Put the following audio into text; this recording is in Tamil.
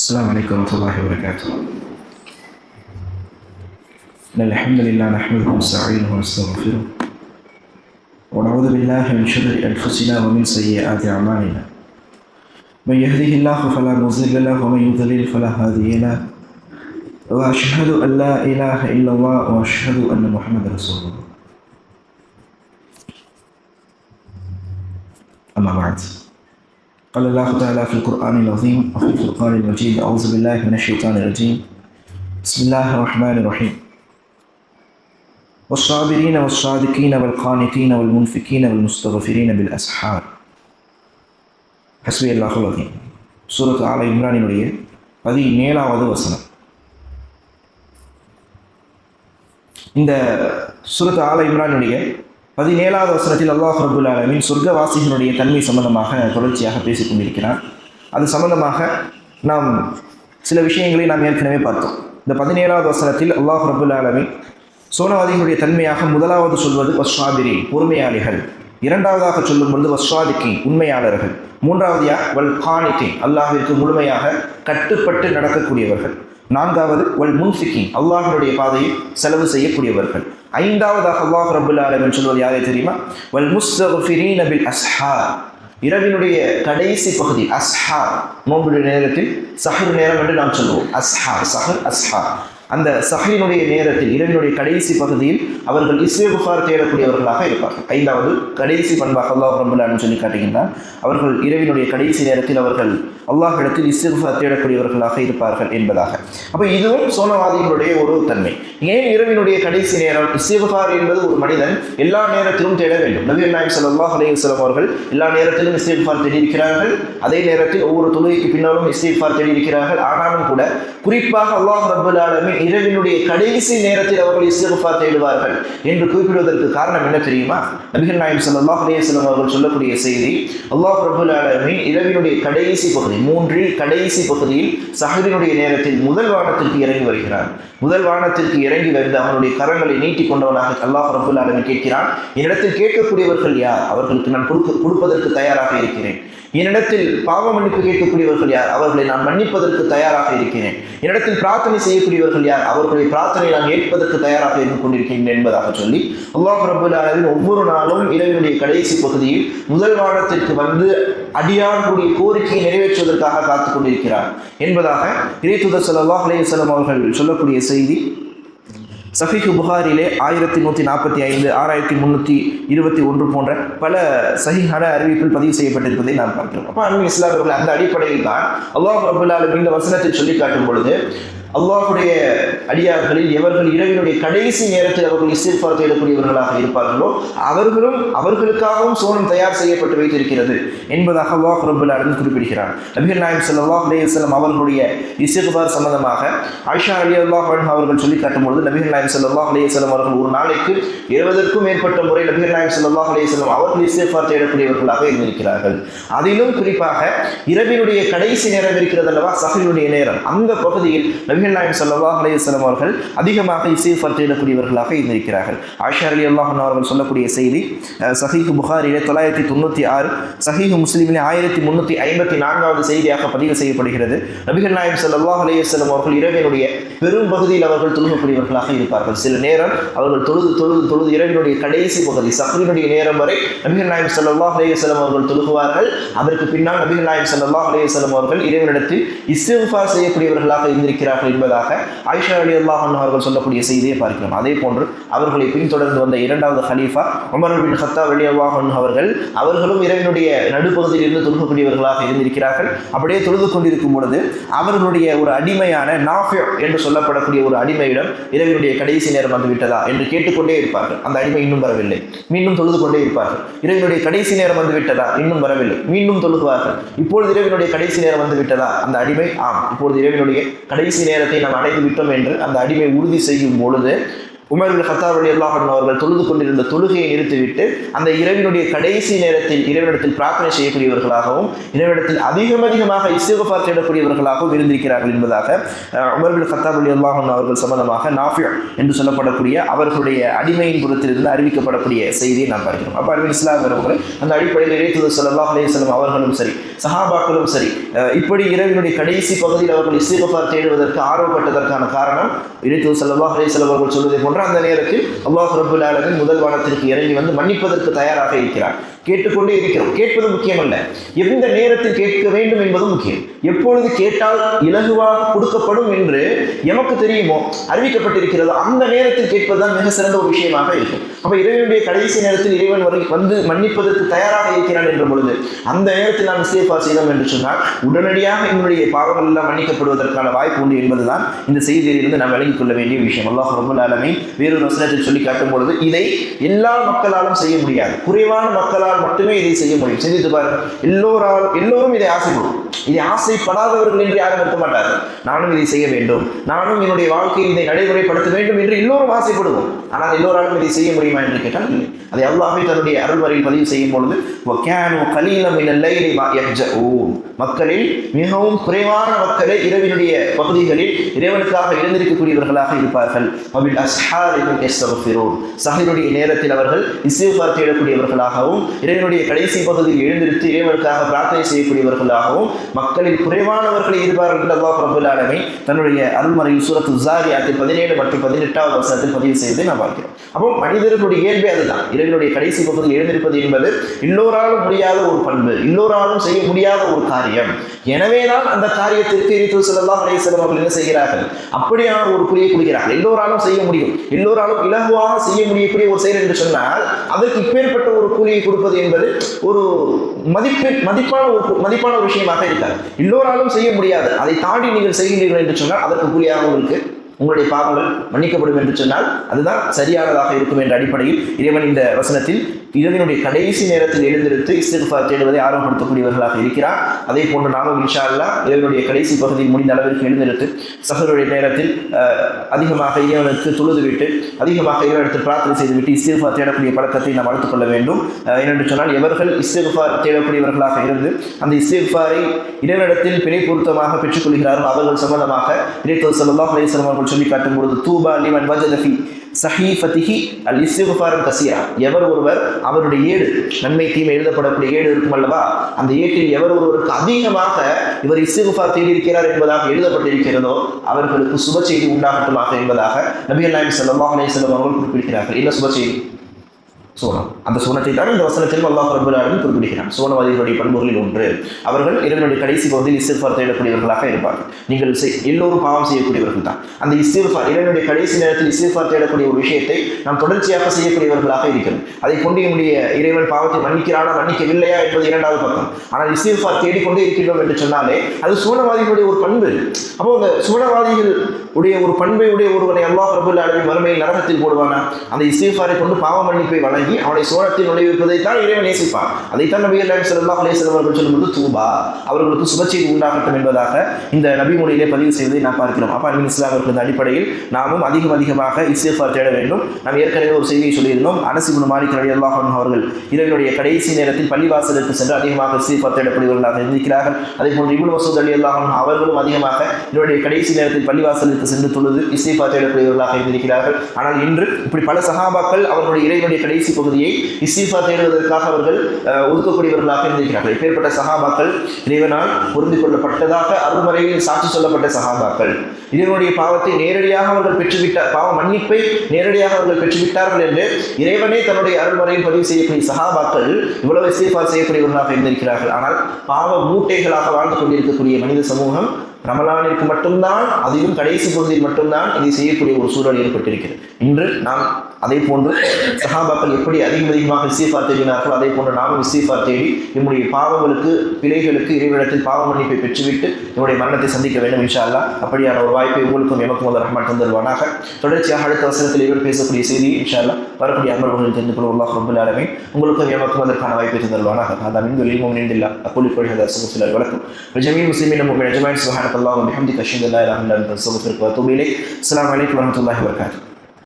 السلام عليكم ورحمة الله وبركاته. إن الحمد لله نحمده ونستعينه ونستغفره ونعوذ بالله من شرور أنفسنا ومن سيئات أعمالنا. من يهده الله فلا مضل له ومن يضلل فلا هادي له. وأشهد أن لا إله إلا الله وأشهد أن محمدا رسول الله. أما بعد، قال الله تعالى في القرآن العظيم وفي الفرقان المجيد: أعوذ بالله من الشيطان الرجيم. بسم الله الرحمن الرحيم. والصابرين والصادقين والقانتين والمنفقين والمستغفرين بالأسحار. حسبي الله العظيم. சூரத் ஆல இம்ரானினுடைய 17வது வசனம். இந்த சூரத் ஆல இம்ரானுடைய 17வது வசனத்தில் அல்லாஹ் ரப்புல் ஆலமீன் சொர்க்கவாசிகளுடைய தன்மை சம்பந்தமாக தொடர்ச்சியாக பேசிக் கொண்டிருக்கிறார். அது சம்பந்தமாக நாம் சில விஷயங்களை நாம் ஏற்கனவே பார்த்தோம். இந்த 17வது வசனத்தில் அல்லாஹ் ரப்புல் ஆலமீன் சோனவாதிகளுடைய தன்மையாக முதலாவது சொல்வது வஸ்ஸாபிரீன், பொறுமையாளிகள். இரண்டாவதாக சொல்லும் பொழுது வஸ்ஸாதிகீன், உண்மையாளர்கள். மூன்றாவது வல் கானிதீன், அல்லாஹ்விற்கு முழுமையாக கட்டுப்பட்டு நடக்கக்கூடியவர்கள். நான்காவது வல் முன்ஃபிகீன், அல்லாஹ்வுடைய பாதையில் செலவு செய்யக்கூடியவர்கள். ஐந்தாவதாக அல்லாஹ் ரப்புல் ஆலமீன் சொல்வது யாரை தெரியுமா? வல் முஸ்தக்ஃபிரீன பில் அஸ்ஹார், இரவினுடைய கடைசி பகுதி. அஸ்ஹார் நோன்புடைய நேரத்தில் சஹர் நேரம் என்று நாம் சொல்லுவோம். அஸ்ஹார், சஹர், அஸ்ஹார். அந்த சஹரினுடைய நேரத்தில், இரவினுடைய கடைசி பகுதியில் அவர்கள் இஸ்திக்ஃபார் தேடக்கூடியவர்களாக இருப்பார்கள். ஐந்தாவது கடைசி பண்பாக அல்லாஹ் ரப்புல் ஆலமீன் சொல்லி காட்டுகின்றார். அவர்கள் இரவினுடைய கடைசி நேரத்தில் அவர்கள் அல்லாஹ்விடத்தில் இஸ்திக்ஃபார் தேடக்கூடியவர்களாக இருப்பார்கள் என்பதாக. அப்போ இதுவும் சோனவாதிகளுடைய ஒரு தன்மை. ஏன் இரவினுடைய கடைசி நேரம்? இஸ்திக்ஃபார் என்பது ஒரு மனிதன் எல்லா நேரத்திலும் தேட வேண்டும். நபிகள் நாயகம் ஸல்லல்லாஹு அலைஹி வஸல்லம் அவர்கள் எல்லா நேரத்திலும் இஸ்திக்ஃபார் தேடியிருக்கிறார்கள். அதே நேரத்தில் ஒவ்வொரு தொழுகைக்கு பின்னாலும் இஸ்திக்ஃபார் தேடியிருக்கிறார்கள். ஆனாலும் கூட குறிப்பாக அல்லாஹ் ரப்புல் ஆலமீன் இரவினுடைய கடைசி நேரத்தில் அவர்கள் இஸ்திக்ஃபார் தேடுவார்கள் என்று குறிப்பிடுவதற்கு காரணம் என்ன தெரியுமா? நபிகள் நாயகம் ஸல்லல்லாஹு அலைஹி வஸல்லம் அவர்கள் சொல்லக்கூடிய செய்தி, அல்லாஹ் ரப்புல் ஆலமீன் இரவினுடைய கடைசி பகுதி, மூன்றில் கடைசி பகுதியில் சஹரினுடைய நேரத்தில் முதல் வானத்திற்கு இறங்கி வருகிறார். முதல் வானத்திற்கு இறங்கி வந்து அவனுடைய கரங்களை நீட்டி கொண்டவனாக அல்லாஹ் ரப்புல் ஆலமீன் கேட்கிறான், என்னிடத்தில் கேட்கக்கூடியவர்கள் யார்? அவர்களுக்கு நான் கொடுப்பதற்கு தயாராக இருக்கிறேன். என்னிடத்தில் பாவ மன்னிப்பு கேட்கக்கூடியவர்கள் யார்? அவர்களை நான் மன்னிப்பதற்கு தயாராக இருக்கிறேன். என்னிடத்தில் பிரார்த்தனை செய்யக்கூடியவர்கள் யார்? அவர்களுடைய பிரார்த்தனை நான் ஏற்பதற்கு தயாராக இருந்து கொண்டிருக்கின்றேன் என்பதாக சொல்லி அல்லாஹ் ரப்புல் ஆலமீன் ஒவ்வொரு நாளும் இரவினுடைய கடைசி பகுதியில் முதல் வானத்திற்கு வந்து அடியார்களுடைய கோரிக்கையை நிறைவேற்றுவதற்காக காத்துக் கொண்டிருக்கிறார் என்பதாக இறைத்தூதர் ஸல்லல்லாஹு அலைஹி வஸல்லம் அவர்கள் சொல்லக்கூடிய செய்தி சஹீஹ் புகாரிலே 1145, 6321 போன்ற பல சஹீஹான அறிவிப்பில் பதிவு செய்யப்பட்டிருப்பதை நாம் பார்க்கிறோம். அப்போ அன்பின் இஸ்லாமியர்கள் அந்த அடிப்படையில் தான் அல்லாஹ் ரப்புல் ஆலமீன் இந்த வசனத்தில் சொல்லி காட்டும் பொழுது அல்லாஹ்வுடைய அடியார்களில் எவர்கள் இரவினுடைய கடைசி நேரத்தில் அவர்கள் இஸ்திக்ஃபார் தேடக்கூடியவர்களாக இருப்பார்களோ அவர்களுக்காகவும் சோனம் தயார் செய்யப்பட்டு வைத்திருக்கிறது என்பதாக அல்லாஹ் ரப்புல் ஆலமீன் குறிப்பிடுகிறார். நபிகள் நாயகம் ஸல்லல்லாஹு அலைஹி வஸல்லம் அவர்களுடைய இஸ்திக்ஃபார் சம்பந்தமாக ஆயிஷா ரலியல்லாஹு அன்ஹா அவர்கள் சொல்லி காட்டும் பொழுது நபிகள் நாயகம் ஸல்லல்லாஹு அலைஹி வஸல்லம் அவர்கள் ஒரு நாளைக்கு 70க்கும் மேற்பட்ட முறை நபிகள் நாயகம் ஸல்லல்லாஹு அலைஹி வஸல்லம் அவர்கள் இஸ்திக்ஃபார் தேடக்கூடியவர்களாக இருந்திருக்கிறார்கள். அதிலும் குறிப்பாக இரவினுடைய கடைசி நேரம் இருக்கிறது அல்லவா, சஹரினுடைய நேரம், அந்த பகுதியில் நபிகள் நாயகம் ஸல்லல்லாஹு அலைஹி வஸல்லம் அவர்கள் அதிகமாக இஸ்திக்ஃபார் தேடக்கூடியவர்களாக இருந்திருக்கிறார்கள். ஆயிஷா ரலியல்லாஹு அன்ஹா அவர்கள் சொல்லக்கூடிய செய்தி சஹீஹ் புகாரிலே 996, சஹீஹ் முஸ்லிமிலே 1354வது செய்தியாக பதிவு செய்யப்படுகிறது. நபிகள் நாயகம் ஸல்லல்லாஹு அலைஹி வஸல்லம் அவர்கள் இரவினுடைய பெரும் பகுதியில் அவர்கள் தொழுகக்கூடியவர்களாக இருப்பார்கள். சில நேரம் அவர்கள் தொழுது இரவினுடைய கடைசி பகுதி சஹரினுடைய நேரம் வரை நபிகள் நாயகம் ஸல்லல்லாஹு அலைஹி வஸல்லம் அவர்கள் தொழுகுவார்கள். அதற்கு பின்னால் நபிகள் நாயகம் ஸல்லல்லாஹு அலைஹி வஸல்லம் அவர்கள் இறைவனிடத்தில் இஸ்திக்ஃபார் செய்யக்கூடியவர்களாக இருந்திருக்கிறார்கள் என்பதாக ஆயிஷா ரலியல்லாஹு அன்ஹா அவர்கள் சொல்லக்கூடிய செய்தியை பார்க்கிறோம். அதே போன்று அவர்களை பின்தொடர்ந்து வந்த இரண்டாவது ஹலீஃபா உமர் பின் கத்தாப் ரலியல்லாஹு அன்ஹு அவர்களும் இரவினுடைய நடுப்பகுதியில் இருந்து தொழுகக்கூடியவர்களாக இருந்திருக்கிறார்கள். அப்படியே தொழுது கொண்டிருக்கும் பொழுது அவர்களுடைய ஒரு அடிமையான நாஃபி என்று சொல்லப்படக்கூடிய ஒரு அடிமையிடம் இரவினுடைய கடைசி நேரம் வந்துவிட்டதா என்று கேட்டுக்கொண்டே இருப்பார்கள். அந்த அடிமை இன்னும் வரவில்லை. மீண்டும் தொழுது கொண்டே இருப்பார்கள். இரவினுடைய கடைசி நேரம் வந்துவிட்டதா? இன்னும் வரவில்லை. மீண்டும் தொழுகுவார்கள். இப்பொழுது இரவினுடைய கடைசி நேரம் வந்துவிட்டதா? அந்த அடிமை ஆம், இப்பொழுது இரவினுடைய கடைசி நேரத்தை நாம் அடைந்து விட்டோம் என்று அந்த அடிமை உறுதி செய்யும் பொழுது உமர் இப்னு கத்தாப் ரலியல்லாஹு அன்ஹு அவர்கள் தொழுது கொண்டிருந்த தொழுகையை நிறுத்திவிட்டு அந்த இரவினுடைய கடைசி நேரத்தில் இறைவனிடத்தில் பிரார்த்தனை செய்யக்கூடியவர்களாகவும் இறைவனிடத்தில் அதிகமாக இஸ்திக்ஃபார் தேடக்கூடியவர்களாகவும் இருந்திருக்கிறார்கள் என்பதாக உமர் இப்னு கத்தாப் ரலியல்லாஹு அன்ஹு அவர்கள் சம்பந்தமாக நாஃபி என்று சொல்லப்படக்கூடிய அவர்களுடைய அடிமையின் புறத்திலிருந்து அறிவிக்கப்படக்கூடிய செய்தியை நாம் பார்க்கிறோம். அப்போ அருமை இஸ்லாம் அவர்கள் அந்த அடிப்படையில் இறை தூதர் ஸல்லல்லாஹு அலைஹி வஸல்லம் அவர்களும் சரி சஹாபாக்களும் சரி இப்படி இரவினுடைய கடைசி பகுதியில் அவர்கள் இஸ்திக்ஃபார் தேடுவதற்கு ஆர்வப்பட்டதற்கான காரணம் இறை தூதர் ஸல்லல்லாஹு அலைஹி வஸல்லம் அவர்கள் சொல்வதை போன்ற அந்த நேரத்தில் அல்லாஹ் ரப்பல் ஆலமீன் முதல் வானத்திற்கு இறங்கி வந்து மன்னிப்பதற்கு தயாராக இருக்கிறார். கேட்டுக்கொண்டே இருக்கிறோம். கேட்பது முக்கியமல்ல, எந்த நேரத்தில் கேட்க வேண்டும் என்பது முக்கியம். எப்பொழுது கேட்டால் இலகுவாக கொடுக்கப்படும் என்று எமக்கு தெரியுமோ, அறிவிக்கப்பட்டிருக்கிறதோ அந்த நேரத்தில் கேட்பதுதான் மிக சிறந்த ஒரு விஷயமாக இருக்கும். அப்போ இறைவனுடைய கடைசி நேரத்தில் இறைவன் வந்து மன்னிப்பதற்கு தயாராக இருக்கிறான் என்ற பொழுது அந்த நேரத்தில் நாம் இஸ்திக்ஃபார் செய்தோம் என்று சொன்னால் உடனடியாக என்னுடைய பாவங்கள் எல்லாம் மன்னிக்கப்படுவதற்கான வாய்ப்பு உண்டு என்பதுதான் இந்த செய்தியிலிருந்து நாம் விளங்கிக் கொள்ள வேண்டிய விஷயம். அல்லாஹ் ரப்பல் ஆலமீன் வேறொரு வசனத்தில் சொல்லி காட்டும் பொழுது இதை எல்லா மக்களாலும் செய்ய முடியாது, குறைவான மக்களால் மட்டுமே இதை செய்ய முடியும். சிந்தித்து பாருங்கள். எல்லோரும் இதை ஆசைப்படும். இதை ஆசைப்படாதவர்கள் என்று யாரும் இருக்க மாட்டார்கள். நானும் இதை செய்ய வேண்டும், நானும் என்னுடைய வாழ்க்கையை இதை நடைமுறைப்படுத்த வேண்டும் என்று எல்லோரும் ஆசைப்படுவோம். ஆனால் எல்லோராலும் இதை செய்ய முடியுமா என்று கேட்டால் இல்லை. அதை அல்லாஹ் தன்னுடைய அருள்வரையில் பதிவு செய்யும் பொழுது மக்களில் மிகவும் குறைவான மக்களே இரவினுடைய பகுதிகளில் இறைவனுக்காக எழுந்திருக்கக்கூடியவர்களாக இருப்பார்கள். சஹருடைய நேரத்தில் அவர்கள் இஸ்திக்ஃபார் தேடக்கூடியவர்களாகவும் இறைவனுடைய கடைசி பகுதியில் எழுந்திருத்து இறைவனுக்காக பிரார்த்தனை செய்யக்கூடியவர்களாகவும் மக்களில் குறைவானவர்களை இருப்பார்கள் என்று அல்லாஹ் ரப்பல் ஆலமீன் தன்னுடைய அருள்மறையில் சூரத்து ஸாரியாத்தில் 17 மற்றும் 18வது வசனத்தில் பதிவு செய்து நாம் பார்க்கிறோம். அப்போ மனிதர்களுடைய இயல்பே அதுதான். இறைவனுடைய கடைசி பகுதியில் எழுந்திருப்பது என்பது எல்லோராலும் முடியாத ஒரு பண்பு, எல்லோராலும் செய்ய முடியாத ஒரு காரியம். எனவேதான் அந்த காரியத்திற்கு இறை தூதர் ஸல்லல்லாஹு அலைஹி வஸல்லம் அவர்கள் என்ன செய்கிறார்கள், அப்படியான ஒரு குறியை கொடுக்கிறார்கள். எல்லோராலும் செய்ய முடியும், எல்லோராலும் இலகுவாக செய்ய முடியக்கூடிய ஒரு செயல் என்று சொன்னால் அதற்கு இப்பேற்பட்ட ஒரு கூலியை கொடுப்பது என்பது ஒரு மதிப்பான ஒரு விஷயமாக இருக்காது. எல்லோராலும் செய்ய முடியாது, அதை தாண்டி நீங்கள் செய்கிறீர்கள் என்று சொன்னால் அதற்கு கூலியாக உங்களுக்கு உங்களுடைய பாவங்கள் மன்னிக்கப்படும் என்று சொன்னால் அதுதான் சரியானதாக இருக்கும் என்ற அடிப்படையில் இறைவன் இந்த வசனத்தில் இரவினுடைய கடைசி நேரத்தில் எழுந்திருத்து இஸ்திக்ஃபார் தேடுவதை ஆர்வப்படுத்தக்கூடியவர்களாக இருக்கிறார். அதே போன்று நாமும் இன்ஷா அல்லாஹ் இரவினுடைய கடைசி பகுதியில் முடிந்த அளவிற்கு எழுந்திருத்து சஹருடைய நேரத்தில் அதிகமாக இறைவனுக்கு தொழுதுவிட்டு அதிகமாக இறைவனிடத்தில் பிரார்த்தனை செய்துவிட்டு இஸ்திக்ஃபார் தேடக்கூடிய பழக்கத்தை நாம் வளர்த்துக் கொள்ள வேண்டும். ஏனென்று சொன்னால் எவர்கள் இஸ்திக்ஃபார் தேடக்கூடியவர்களாக இருந்து அந்த இஸ்திக்ஃபாரை இறைவனிடத்தில் பிழை பொருத்தமாக பெற்றுக்கொள்கிறார்கள் அவர்கள் சம்பந்தமாக இறை தூதர் ஸல்லல்லாஹு அலைஹி வஸல்லம் அவர்கள் சொல்லி காட்டும் பொழுது தூபா லிமன் வஜத ஃபீ சஹீஃபதிஹி அல் இஸ்திக்ஃபாரன் கஸீரா, எவர் ஒருவர் அவருடைய ஏடு நன்மை தீமை எழுதப்படக்கூடிய ஏடு இருக்கும் அல்லவா, அந்த ஏட்டில் எவர் ஒருவருக்கு அதிகமாக இவர் இஸ்திக்ஃபார் தேடியிருக்கிறார் என்பதாக எழுதப்பட்டிருக்கிறதோ அவர்களுக்கு சுப செய்தி உண்டாகட்டுமாக என்பதாக நபிகள் நாயகம் ஸல்லல்லாஹு அலைஹி வஸல்லம் அவர்கள் குறிப்பிடுகிறார்கள். என்ன சுப செய்தி? சோனம். அந்த சோனத்தை தான் இந்த வசனத்தில் அல்லாஹ் ரப்பல் ஆலமீன் குறிப்பிடுகிறான். சோனவாதிகளுடைய பண்புகளில் ஒன்று அவர்கள் இரவினுடைய கடைசி பகுதியில் இஸ்திக்ஃபார் தேடக்கூடியவர்களாக இருப்பார்கள். நீங்கள் எல்லோரும் பாவம் செய்யக்கூடியவர்கள் தான். அந்த இஸ்திக்ஃபார் இரவினுடைய கடைசி நேரத்தில் இஸ்திக்ஃபார் தேடக்கூடிய ஒரு விஷயத்தை நாம் தொடர்ச்சியாக செய்யக்கூடியவர்களாக இருக்கிறோம். அதை கொண்டு என்னுடைய இறைவன் பாவத்தை மன்னிக்கிறானா மன்னிக்கவில்லையா என்பது இரண்டாவது பக்கம். ஆனால் இஸ்திக்ஃபார் தேடிக்கொண்டே இருக்கின்றோம் என்று சொன்னாலே அது சோனவாதிகளுடைய ஒரு பண்பு. அப்போ அந்த சோனவாதிகள் உடைய ஒரு பண்பை உடைய ஒருவனை அல்லாஹ் ரப்பல் ஆலமீன் மறுமையில் நரகத்தில் போடுவானா? அந்த இஸ்திக்ஃபாரை கொண்டு பாவ மன்னிப்பை வழங்கி அவனை சோனத்தில் நுழைவிப்பதை தான் இறைவன் நேசிப்பான். அதைத்தான் நபிகள் நாயகம் ஸல்லல்லாஹு அலைஹி வஸல்லம் அவர்கள் சொல்லும்போது தூபா அவர்களுக்கு சுபச்செய்தி உண்டாகட்டும் என்பதாக இந்த நபி மொழியிலே பதிவு செய்வதை நாம் பார்க்கிறோம். அப்பா அன்பின் இஸ்லாமிற்கு அடிப்படையில் நாமும் அதிகமாக இஸ்திக்ஃபார் தேட வேண்டும். நாம் ஏற்கனவே ஒரு செய்தியை சொல்லியிருந்தோம். அனஸ் இப்னு மாலிக் ரலியல்லாஹு அன்ஹு அவர்கள் இரவினுடைய கடைசி நேரத்தில் பள்ளிவாசலுக்கு சென்று அதிகமாக இஸ்திக்ஃபார் தேடக்கூடியவர்களாக இருக்கிறார்கள். அதே போன்று இப்னு மஸ்ஊத் ரலியல்லாஹு அன்ஹு அவர்களும் அதிகமாக இரவினுடைய கடைசி நேரத்தில் பள்ளிவாசலுக்கு சென்று தொழுது இஸ்திக்ஃபார் தேடக்கூடியவர்களாக இருந்திருக்கிறார்கள். ஆனால் இன்று இப்படி பல சஹாபாக்கள் அவர்களுடைய இறைவனுடைய கடைசி பகுதியை இஸ்திக்ஃபார் தேடுவதற்காக அவர்கள் ஒதுக்கக்கூடியவர்களாக இருந்திருக்கிறார்கள். இப்பேற்பட்ட சஹாபாக்கள் இறைவனால் பொருந்திக் கொள்ளப்பட்டதாக அருள்மறையில் சாட்சி சொல்லப்பட்ட சஹாபாக்கள் இறைவனுடைய பாவத்தை நேரடியாக அவர்கள் பெற்றுவிட்டார், பாவ மன்னிப்பை நேரடியாக அவர்கள் பெற்றுவிட்டார்கள் என்று இறைவனே தன்னுடைய அருள்மறையில் பதிவு செய்யக்கூடிய சஹாபாக்கள் இவ்வளவு இஸ்திக்ஃபார் செய்யக்கூடியவர்களாக இருந்திருக்கிறார்கள். ஆனால் பாவ மூட்டைகளாக வாழ்ந்து கொண்டிருக்கக்கூடிய மனித சமூகம் ரமலானிற்கு மட்டும்தான், அதிலும் கடைசி பகுதியில் மட்டும்தான் இதை செய்யக்கூடிய ஒரு சூழல் ஏற்பட்டிருக்கிறது. இன்று நாம் அதே போன்று சஹாபாக்கள் எப்படி அதிகமாக இஸ்திக்ஃபார் தேடினார்களோ அதே போன்று நாமும் இஸ்திக்ஃபார் தேடி நம்முடைய பாவங்களுக்கு பிழைகளுக்கு இறைவனிடத்தில் பாவ மன்னிப்பை பெற்றுவிட்டு நம்முடைய மரணத்தை சந்திக்க வேண்டும் இன்ஷா அல்லாஹ். அப்படியான ஒரு வாய்ப்பை உங்களுக்கும் எமக்கும் அல்ல ரஹ்மான் தந்தருவானாக. தொடர்ச்சியாக அடுத்த வசனத்தில் இவர் பேசக்கூடிய செய்தி இன்ஷா அல்லாஹ் வரக்கூடிய அமர்வுகளில் தெரிந்து கொள்ளும் அல்லாஹ் ரப்பல் ஆலமீன் உங்களுக்கும் எமக்கும் அதற்கான வாய்ப்பை தந்தருவானாக. هذا من دليل المؤمنين بالله أقول قولي هذا أستغفر الله ولكم ولجميع المسلمين والمؤمنين أجمعين سبحانك اللهم وبحمدك أشهد أن لا إله إلا أنت أستغفرك وأتوب إليك. السلام عليكم ورحمة الله وبركاته.